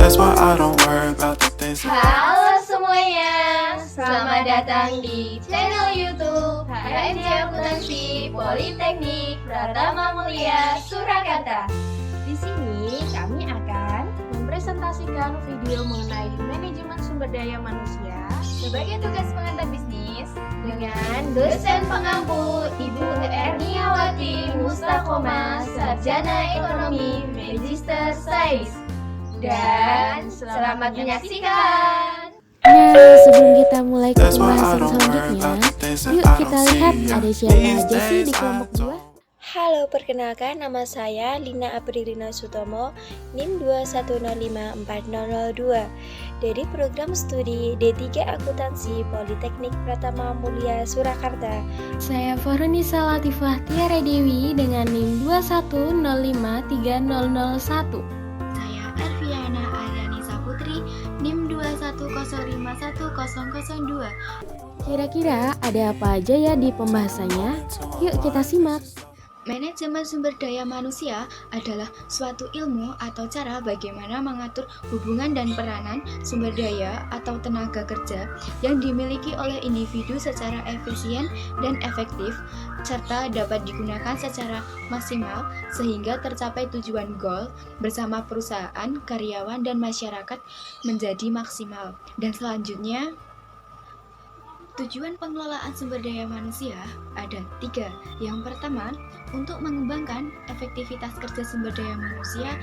That's why I don't worry about the things. Halo semuanya, selamat datang di channel YouTube HMJ Akuntansi Politeknik Pratama Mulia Surakarta. Di sini kami akan mempresentasikan video mengenai manajemen sumber daya manusia Sebagai tugas pengantar bisnis dengan dosen pengampu Ibu Erniawati Mustakoma, Sarjana Ekonomi Magister Sains. Dan selamat menyaksikan. Nah, sebelum kita mulai ke pembahasan selanjutnya, yuk kita lihat ada siapa aja sih di kelompok 2. Halo, perkenalkan nama saya Lina Aprilina Sutomo, NIM 2105402 dari program studi D3 Akuntansi Politeknik Pratama Mulia Surakarta. Saya Farunisa Latifah Tiara Dewi dengan NIM 2105301. Saya Arviana Aryani Saputri, NIM 210510002. Kira-kira ada apa aja ya di pembahasannya? Yuk kita simak. Manajemen sumber daya manusia adalah suatu ilmu atau cara bagaimana mengatur hubungan dan peranan sumber daya atau tenaga kerja yang dimiliki oleh individu secara efisien dan efektif, serta dapat digunakan secara maksimal sehingga tercapai tujuan goal bersama perusahaan, karyawan, dan masyarakat menjadi maksimal. Dan selanjutnya, tujuan pengelolaan sumber daya manusia ada 3. Yang pertama, untuk mengembangkan efektivitas kerja sumber daya manusia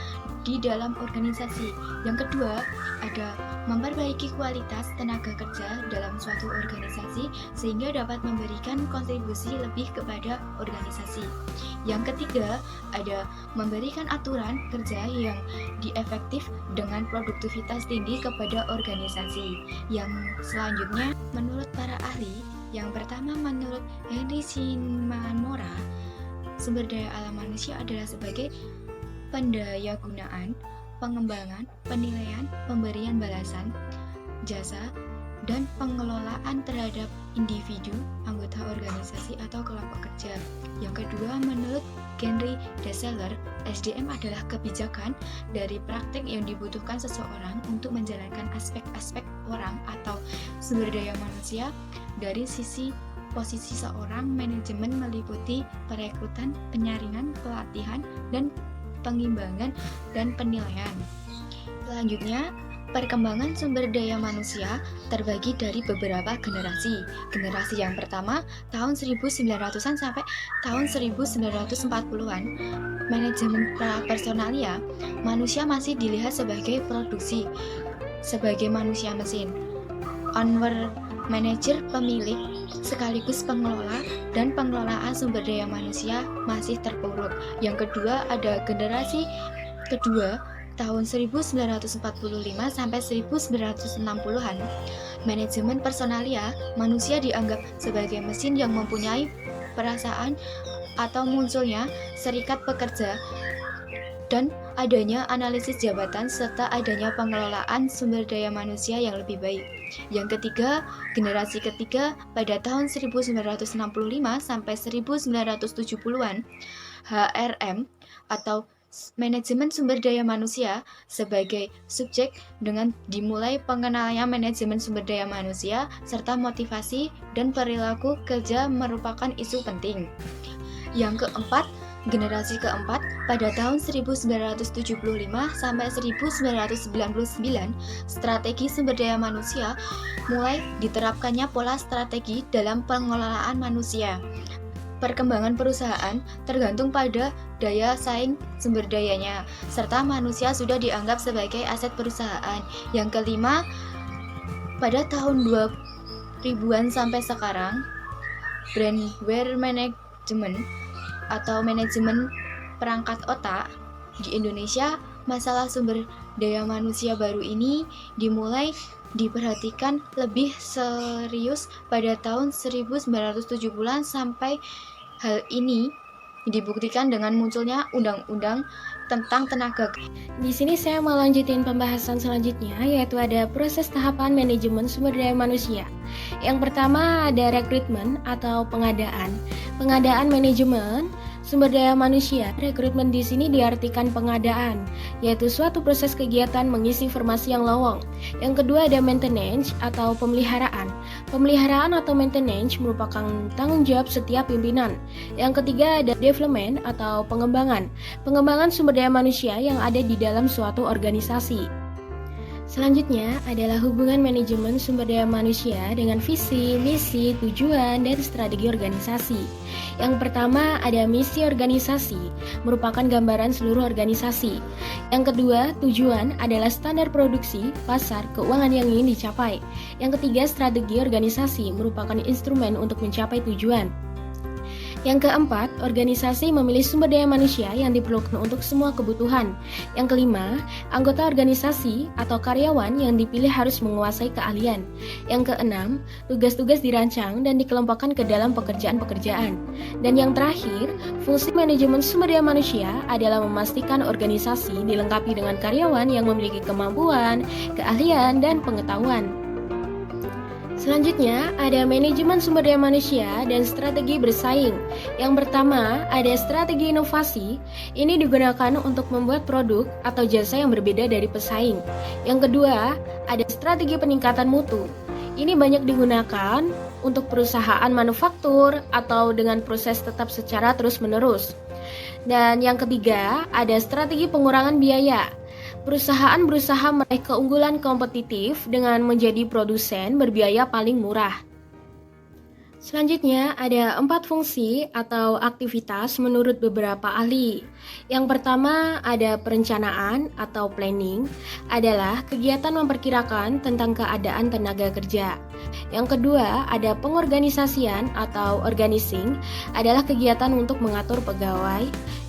di dalam organisasi. Yang kedua, ada memperbaiki kualitas tenaga kerja dalam suatu organisasi sehingga dapat memberikan kontribusi lebih kepada organisasi. Yang ketiga, ada memberikan aturan kerja yang efektif dengan produktivitas tinggi kepada organisasi. Yang selanjutnya, menurut para ahli, yang pertama menurut Henry Simanmora, sumber daya alam manusia adalah sebagai pendayagunaan, pengembangan, penilaian, pemberian balasan, jasa, dan pengelolaan terhadap individu, anggota organisasi atau kelompok kerja. Yang kedua, menurut Henry Deseller, SDM adalah kebijakan dari praktik yang dibutuhkan seseorang untuk menjalankan aspek-aspek orang atau sumber daya manusia dari sisi posisi seorang. Manajemen meliputi perekrutan, penyaringan, pelatihan, dan pengimbangan dan penilaian. Selanjutnya, perkembangan sumber daya manusia terbagi dari beberapa generasi. Generasi yang pertama, tahun 1900-an sampai tahun 1940-an. Manajemen personalia, manusia masih dilihat sebagai produksi, sebagai manusia mesin. Onward manajer, pemilik, sekaligus pengelola, dan pengelolaan sumber daya manusia masih terpuruk. Yang kedua, ada generasi kedua, tahun 1945 sampai 1960-an. Manajemen personalia, manusia dianggap sebagai mesin yang mempunyai perasaan atau munculnya serikat pekerja dan adanya analisis jabatan serta adanya pengelolaan sumber daya manusia yang lebih baik. Yang ketiga, generasi ketiga pada tahun 1965 sampai 1970-an, HRM atau manajemen sumber daya manusia sebagai subjek dengan dimulai pengenalannya manajemen sumber daya manusia serta motivasi dan perilaku kerja merupakan isu penting. Yang keempat, generasi keempat pada tahun 1975 sampai 1999, strategi sumber daya manusia mulai diterapkannya pola strategi dalam pengelolaan manusia. Perkembangan perusahaan tergantung pada daya saing sumber dayanya, serta manusia sudah dianggap sebagai aset perusahaan. Yang kelima, pada tahun 2000-an sampai sekarang, brandware management atau manajemen perangkat otak di Indonesia, masalah sumber daya manusia baru ini dimulai diperhatikan lebih serius pada tahun 1970-an sampai hal ini dibuktikan dengan munculnya undang-undang tentang tenaga. Di sini saya mau lanjutin pembahasan selanjutnya, yaitu ada proses tahapan manajemen sumber daya manusia. Yang pertama ada rekrutmen atau pengadaan. Pengadaan manajemen Sumber daya manusia, rekrutmen di sini diartikan pengadaan, yaitu suatu proses kegiatan mengisi formasi yang lowong. Yang kedua ada maintenance atau pemeliharaan. Pemeliharaan atau maintenance merupakan tanggung jawab setiap pimpinan. Yang ketiga ada development atau pengembangan. Pengembangan sumber daya manusia yang ada di dalam suatu organisasi. Selanjutnya adalah hubungan manajemen sumber daya manusia dengan visi, misi, tujuan, dan strategi organisasi. Yang pertama ada misi organisasi, merupakan gambaran seluruh organisasi. Yang kedua, tujuan adalah standar produksi, pasar, keuangan yang ingin dicapai. Yang ketiga, strategi organisasi, merupakan instrumen untuk mencapai tujuan. Yang keempat, organisasi memilih sumber daya manusia yang diperlukan untuk semua kebutuhan. Yang kelima, anggota organisasi atau karyawan yang dipilih harus menguasai keahlian. Yang keenam, tugas-tugas dirancang dan dikelompokkan ke dalam pekerjaan-pekerjaan. Dan yang terakhir, fungsi manajemen sumber daya manusia adalah memastikan organisasi dilengkapi dengan karyawan yang memiliki kemampuan, keahlian, dan pengetahuan. Selanjutnya, ada manajemen sumber daya manusia dan strategi bersaing. Yang pertama, ada strategi inovasi. Ini digunakan untuk membuat produk atau jasa yang berbeda dari pesaing. Yang kedua, ada strategi peningkatan mutu. Ini banyak digunakan untuk perusahaan manufaktur atau dengan proses tetap secara terus-menerus. Dan yang ketiga, ada strategi pengurangan biaya. Perusahaan berusaha meraih keunggulan kompetitif dengan menjadi produsen berbiaya paling murah. Selanjutnya ada 4 fungsi atau aktivitas menurut beberapa ahli. Yang pertama ada perencanaan atau planning, adalah kegiatan memperkirakan tentang keadaan tenaga kerja. Yang kedua ada pengorganisasian atau organizing, adalah kegiatan untuk mengatur pegawai.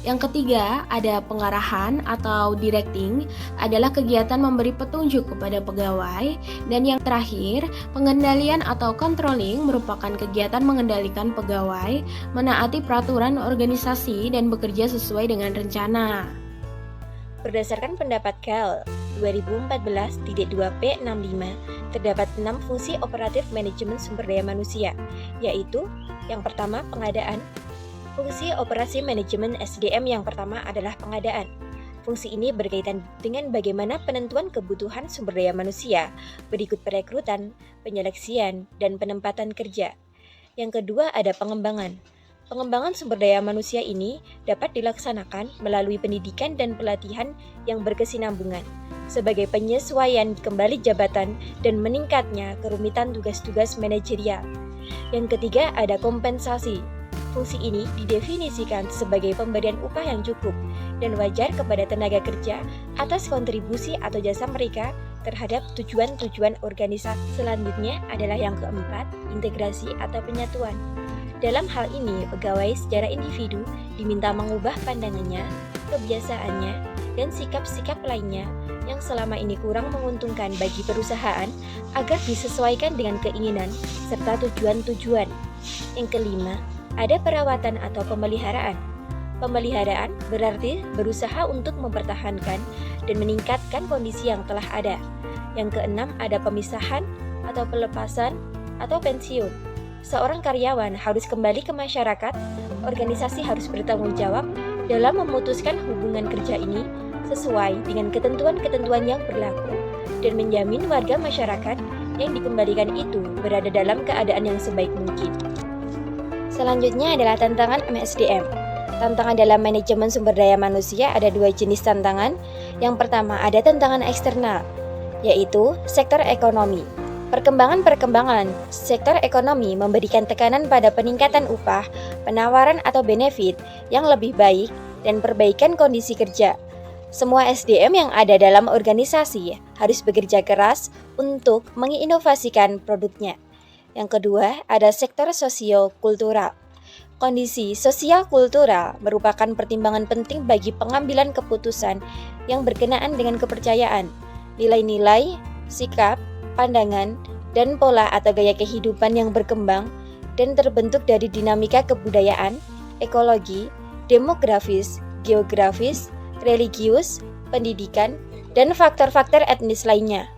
Yang ketiga ada pengarahan atau directing, adalah kegiatan memberi petunjuk kepada pegawai. Dan yang terakhir pengendalian atau controlling, merupakan kegiatan mengendalikan pegawai, menaati peraturan organisasi dan bekerja sesuai dengan rencana. Berdasarkan pendapat Gall 2014-2P65, terdapat 6 fungsi operatif manajemen sumber daya manusia, yaitu yang pertama pengadaan. Fungsi operasi manajemen SDM yang pertama adalah pengadaan. Fungsi ini berkaitan dengan bagaimana penentuan kebutuhan sumber daya manusia, berikut perekrutan, penyeleksian, dan penempatan kerja. Yang kedua ada pengembangan. Pengembangan sumber daya manusia ini dapat dilaksanakan melalui pendidikan dan pelatihan yang berkesinambungan, sebagai penyesuaian kembali jabatan dan meningkatnya kerumitan tugas-tugas manajerial. Yang ketiga ada kompensasi. Fungsi ini didefinisikan sebagai pemberian upah yang cukup dan wajar kepada tenaga kerja atas kontribusi atau jasa mereka terhadap tujuan-tujuan organisasi. Selanjutnya adalah yang keempat, integrasi atau penyatuan. Dalam hal ini, pegawai secara individu diminta mengubah pandangannya, kebiasaannya, dan sikap-sikap lainnya yang selama ini kurang menguntungkan bagi perusahaan agar disesuaikan dengan keinginan serta tujuan-tujuan. Yang kelima, ada perawatan atau pemeliharaan. Pemeliharaan berarti berusaha untuk mempertahankan dan meningkatkan kondisi yang telah ada. Yang keenam ada pemisahan atau pelepasan atau pensiun. Seorang karyawan harus kembali ke masyarakat, organisasi harus bertanggung jawab dalam memutuskan hubungan kerja ini sesuai dengan ketentuan-ketentuan yang berlaku dan menjamin warga masyarakat yang dikembalikan itu berada dalam keadaan yang sebaik mungkin. Selanjutnya adalah tantangan MSDM. Tantangan dalam manajemen sumber daya manusia ada 2 jenis tantangan. Yang pertama ada tantangan eksternal, yaitu sektor ekonomi. Perkembangan sektor ekonomi memberikan tekanan pada peningkatan upah, penawaran atau benefit yang lebih baik, dan perbaikan kondisi kerja. Semua SDM yang ada dalam organisasi harus bekerja keras untuk menginovasikan produknya. Yang kedua, ada sektor sosio-kultural. Kondisi sosial kultural merupakan pertimbangan penting bagi pengambilan keputusan yang berkenaan dengan kepercayaan, nilai-nilai, sikap, pandangan, dan pola atau gaya kehidupan yang berkembang dan terbentuk dari dinamika kebudayaan, ekologi, demografis, geografis, religius, pendidikan, dan faktor-faktor etnis lainnya.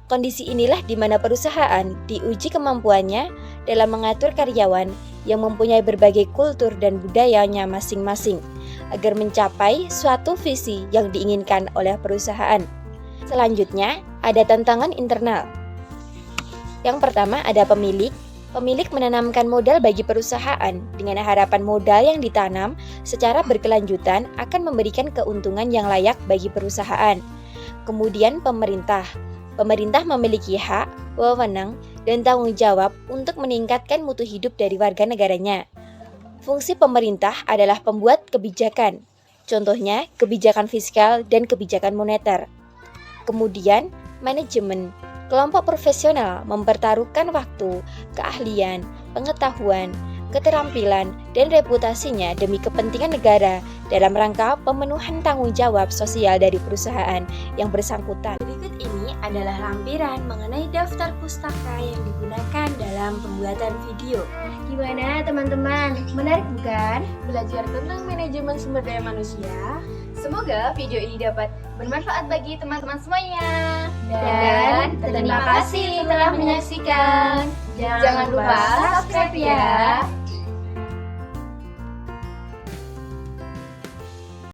Kondisi inilah di mana perusahaan diuji kemampuannya dalam mengatur karyawan yang mempunyai berbagai kultur dan budayanya masing-masing agar mencapai suatu visi yang diinginkan oleh perusahaan. Selanjutnya, ada tantangan internal. Yang pertama ada pemilik. Pemilik menanamkan modal bagi perusahaan dengan harapan modal yang ditanam secara berkelanjutan akan memberikan keuntungan yang layak bagi perusahaan. Kemudian pemerintah. Pemerintah memiliki hak, wewenang, dan tanggung jawab untuk meningkatkan mutu hidup dari warga negaranya. Fungsi pemerintah adalah pembuat kebijakan, contohnya kebijakan fiskal dan kebijakan moneter. Kemudian, manajemen. Kelompok profesional mempertaruhkan waktu, keahlian, pengetahuan, keterampilan, dan reputasinya demi kepentingan negara dalam rangka pemenuhan tanggung jawab sosial dari perusahaan yang bersangkutan. Berikut ini adalah lampiran mengenai daftar pustaka yang digunakan dalam pembuatan video. Gimana teman-teman? Menarik bukan? Belajar tentang manajemen sumber daya manusia. Semoga video ini dapat bermanfaat bagi teman-teman semuanya. Dan terima kasih telah menyaksikan. Jangan lupa subscribe ya.